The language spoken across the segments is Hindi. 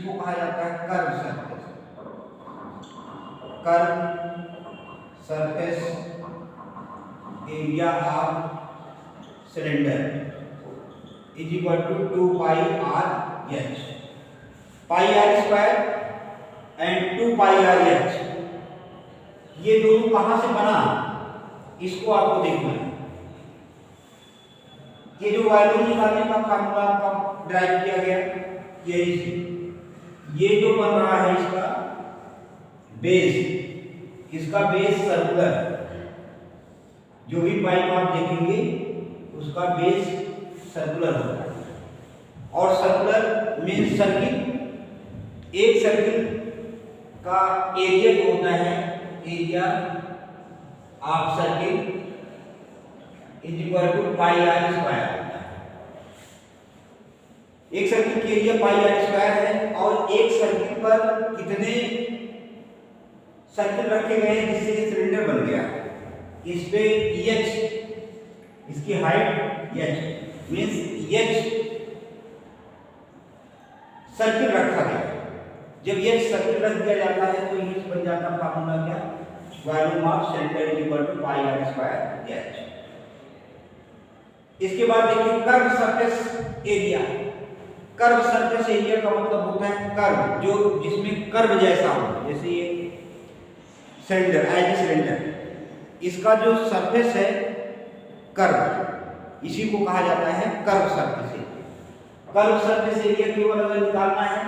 इसको कहा जाता है curve surface. Curve surface area of cylinder is equal to 2 pi are h. Pi r square and 2 pi are h, ये दोनों कहां से बना इसको आपको देखना है। ये जो वॉल्यूम निकालने का फार्मूला आपका ड्राइव किया गया यही से, ये जो बन रहा है इसका बेस, इसका बेस सर्कुलर, जो भी पाइप आप देखेंगे उसका बेस सर्कुलर होता है। और सर्कुलर मीन्स सर्किल, एक सर्किल का एरिया जो होता है, area of circle is equal to pi r square होता है। एक सर्किल के एरिया पाई आर स्क्वायर है, और एक सर्किल पर कितने सर्किल रखे गए हैं जिससे ये सिलेंडर बन गया। इस पे एच, इसकी height H means H circle रखा गया। जब एच सर्किल रख दिया जाता है तो ये बन जाता है फार्मूला क्या, volume of cylinder is equal to pi r square h. इसके बाद देखिए curve surface area. Curve surface area का मतलब होता है कर्व, जो जिसमें कर्व जैसा हो, जैसे ये सिलेंडर एज सिलेंडर, इसका जो सरफेस है कर्व, इसी को कहा जाता है curve surface area. Curve surface area केवल अगर निकालना है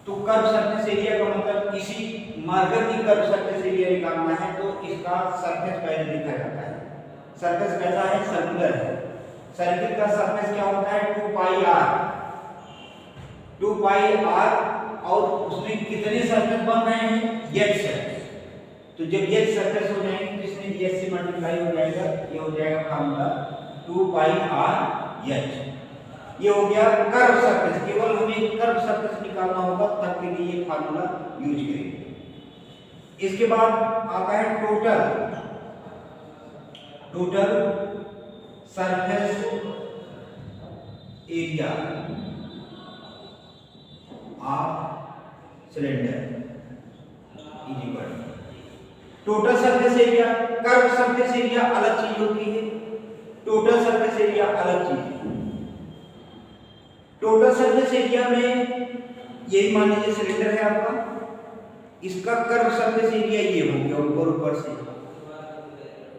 तो कर्व सरफेस एरिया का मतलब किसी मार्कर की कर्व सरफेस एरिया निकालना है तो इसका सरफेस पहले देखा जाता है। सरफेस कैसा है, सर्कुलर है। सर्किल का सरफेस क्या होता है, 2 पाई आर, 2 पाई आर, और उसमें कितने सरफेस बन रहे हैं, एच सरफेस। तो जब एच सरफेस हो जाएंगे तो इसमें एच से मल्टीप्लाई हो जाएगा, ये हो जाएगा फार्मूला 2 पाई आर एच। ये हो गया कर्व सरफेस। केवल हमें कर्व सरफेस निकालना होगा, तब के लिए ये फार्मूला यूज करेंगे। इसके बाद आता है total surface area of cylinder is equal total surface area. Curve surface area अलग चीज होती है, टोटल सरफेस एरिया अलग चीज है। टोटल सरफेस एरिया में यही मान लीजिए सिलेंडर है आपका, इसका कर्व सरफेस एरिया ये हो गया ऊपर से।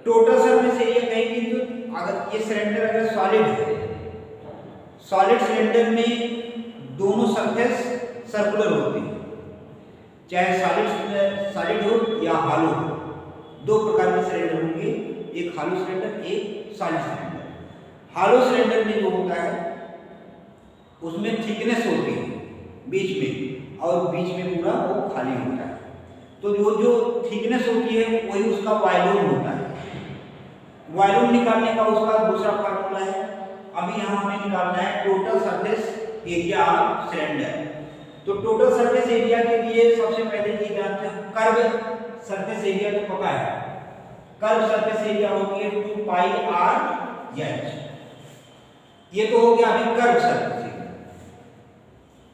टोटल सरफेस एरिया कहेंगे तो अगर ये सिलेंडर अगर सॉलिड है, सॉलिड सिलेंडर में दोनों सरफेस सर्कुलर होते हैं, चाहे सॉलिड हो या हॉलो हो। दो प्रकार के सिलेंडर होंगे, एक हॉलो सिलेंडर, एक सॉलिड सिलेंडर। हॉलो सिलेंडर में जो होता है उसमें थिकनेस होती है बीच में, और बीच में पूरा वो खाली होता है। तो वो जो थिकनेस होती है वही उसका वॉल्यूम होता है। वॉल्यूम निकालने का उसका दूसरा फार्मूला है। अभी यहाँ हमें निकालना है total surface area of cylinder. तो टोटल सरफेस एरिया के लिए सबसे पहले ये जानते हैं कर्व सरफेस एरिया तो पता है, कर्व सरफेस एरिया होगी 2 पाई आर एच। ये तो हो गया अभी कर्व सरफेस एरिया।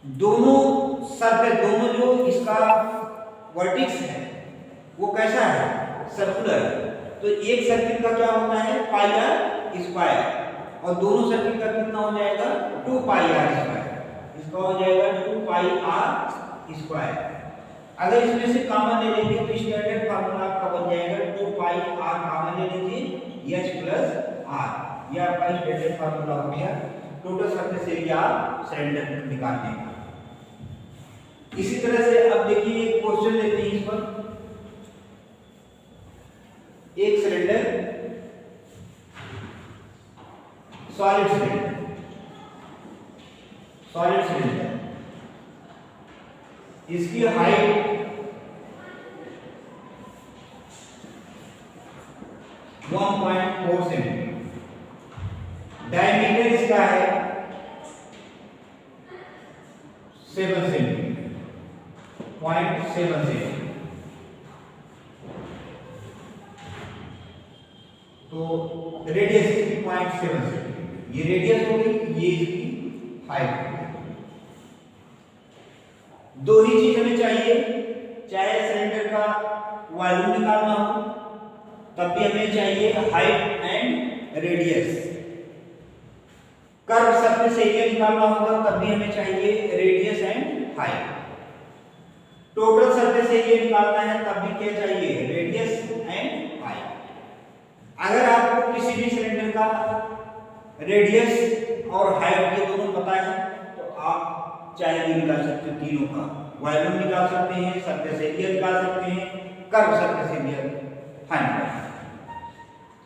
दोनों सरफेस, दोनों जो इसका वर्टिक्स है वो कैसा है, सर्कुलर। तो एक सर्किल का क्या होता है, पाई आर स्क्वायर, और दोनों सर्किल का कितना हो जाएगा, 2 पाई आर स्क्वायर। इसका हो जाएगा 2 पाई आर स्क्वायर। अगर इसमें से कॉमन ले लेंगे तो स्टैंडर्ड फार्मूला आपका बन जाएगा 2 पाई आर, कॉमन ले लीजिए एच प्लस आर। यह आपका स्टैंडर्ड फार्मूला हो गया टोटल सरफेस एरिया सिलेंडर निकालने का। इसी तरह से अब देखिए एक क्वेश्चन लेते हैं इस पर। एक सिलेंडर सॉलिड सिलेंडर इसकी हाइट 1.4 सेंटीमीटर, डायमीटर इसका है 7 सेंटीमीटर, 0.7 सेंटीमीटर। तो रेडियस इसकी 0.7 सेंटीमीटर, ये रेडियस हो गई, ये इसकी हाइट। दो ही चीज हमें चाहिए, चाहे सिलेंडर का वॉल्यूम निकालना हो तब भी हमें चाहिए height and radius, curve surface area निकालना होगा तब भी हमें चाहिए radius and height, total surface area निकालना है तब भी क्या चाहिए, रेडियस एंड हाइट। अगर आपको किसी भी सिलेंडर का रेडियस और हाइट ये दोनों पता है तो आप चाहे भी निकाल सकते हो, तीनों का वॉल्यूम निकाल सकते हैं, सरफेस एरिया निकाल सकते हैं, कर्व सरफेस एरिया फाइंड कर।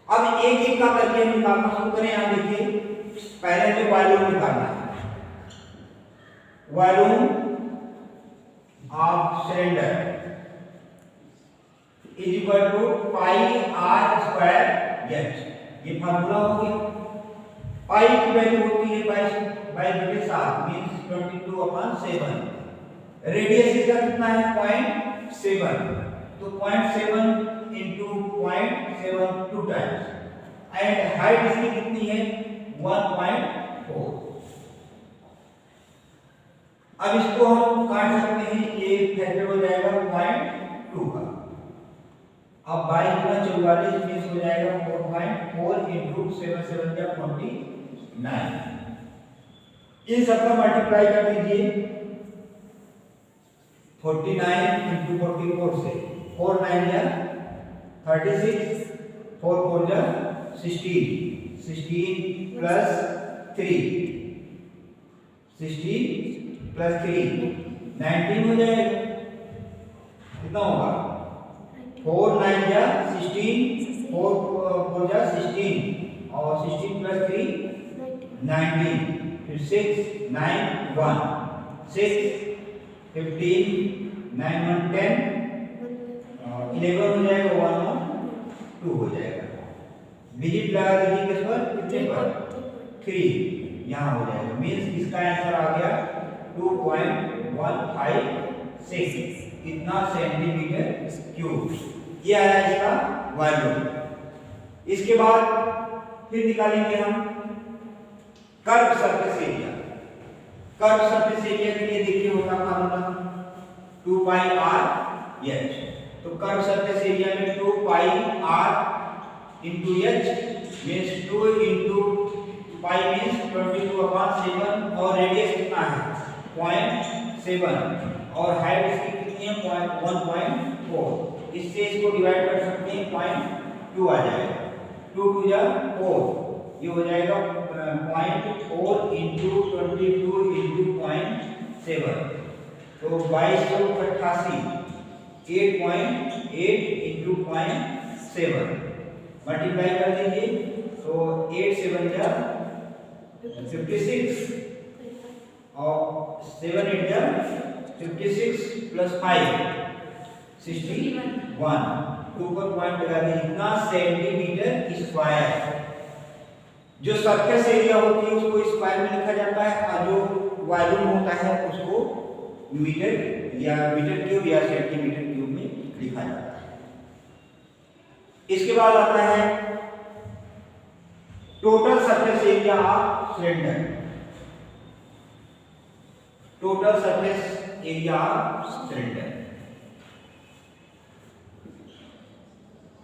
अब एक एक का करके हम निकालना शुरू करें। यहां देखिए, पहले हमें वॉल्यूम निकालना है। Volume of cylinder is equal to pi r square h, ये फार्मूला हो गया। पाई की वैल्यू होती है बाई बटे 7 मींस 22/7। रेडियस इसका कितना है 0.7, तो 0.7 into 0.7 2 टाइम्स एंड हाइट इसकी कितनी है 1.4। अब इसको हम काट सकते हैं, ये फैक्टर हो जाएगा 0.2 का। अब 22 मींस हो जाएगा 4.4 into 7 7 या 49। इन सबका मल्टीप्लाई कर दीजिए 49 into 44 से, 4 9 या 36, 4 4 या 16, 16 plus 3, 16 plus 3 19 हो जाएगा। कितना होगा 4 9 या 16, 4 4 या 16 और 16 plus 3 19, फिर 6 9 1 6 15 9 1 10 11 हो जाएगा, 1 1 2 हो जाएगा। डिजिट लगा दीजिए किस पर, कितने पर 3, यहाँ हो जाएगा। मींस इसका आंसर आ गया 2.156 इतना सेंटीमीटर क्यूब। ये आया इसका वॉल्यूम। इसके बाद फिर निकालेंगे हम curve surface area. Curve surface area के लिए देखिए होता फार्मूला 2 पाई आर एच। तो कर्व सरफेस एरिया में 2 pi R into H means 2 into pi means 22/7 और रेडियस कितना है 0.7 और हाइट इसकी कितनी है 1.4। इससे इसको डिवाइड कर सकते हैं 0.2 आ जाएगा, 2 2 या 4, ये हो जाएगा 0.4 इंटू 22 इंटू 0.7, तो 22 को 88, 8.8 इंटू 0.7 मल्टीप्लाई कर दीजिए तो 8 7 जा 56 और 7 8 जा 56 प्लस 5 61, 2 पर पॉइंट लगा दीजिए, इतना सेंटीमीटर स्क्वायर। जो सरफेस एरिया होती है उसको स्क्वायर में लिखा जाता है और जो वॉल्यूम होता है उसको मीटर या मीटर क्यूब या सेंटीमीटर क्यूब में लिखा जाता है। इसके बाद आता है total surface area of cylinder. Total surface area of cylinder,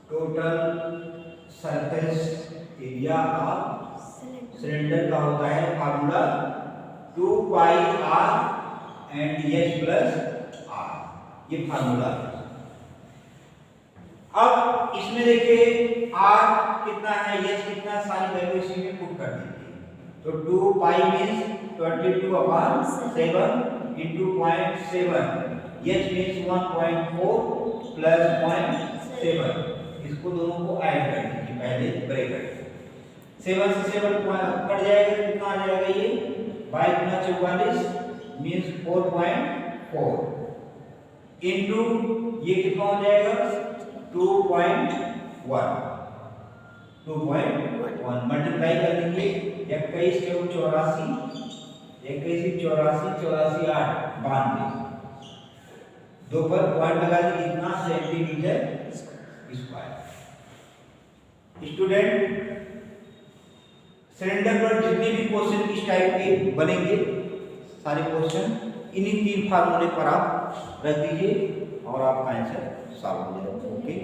total surface area of cylinder का होता है formula 2 pi r and h plus r, ये फार्मूला। अब इसमें देखिए आर कितना है, एच कितना, सारी वैल्यू इसी में पुट कर दीजिए। तो 2 pi means 22/7 into 0.7, H means 1.4 plus 0.7, इसको दोनों को ऐड कर दीजिए पहले ब्रैकेट। 7 से 7 कट जाएगा, कितना आ जाएगा ये 22 मींस 4.4 इंटू ये कितना हो जाएगा 2.1 मल्टीप्लाई कर दीजिए 21 के 84, 21 84 84 8 92, 2 पर पॉइंट लगा दीजिए, इतना सेंटीमीटर स्क्वायर। स्टूडेंट, सिलेंडर पर जितने भी क्वेश्चन इस टाइप के बनेंगे सारे क्वेश्चन इन्हीं 3 फार्मूले पर आप रख दीजिए और आपका आंसर सॉल्व हो जाएगा। ओके।